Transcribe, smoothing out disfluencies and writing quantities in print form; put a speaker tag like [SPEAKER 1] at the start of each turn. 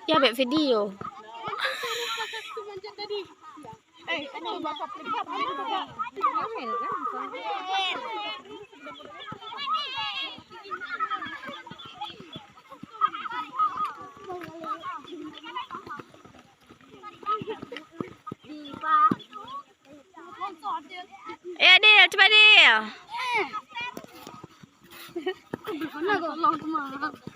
[SPEAKER 1] Ya ambil video.
[SPEAKER 2] Ano ba kaplikat? Ano ba?
[SPEAKER 1] Adil, cepat Adil.
[SPEAKER 2] Mana kau long kemana?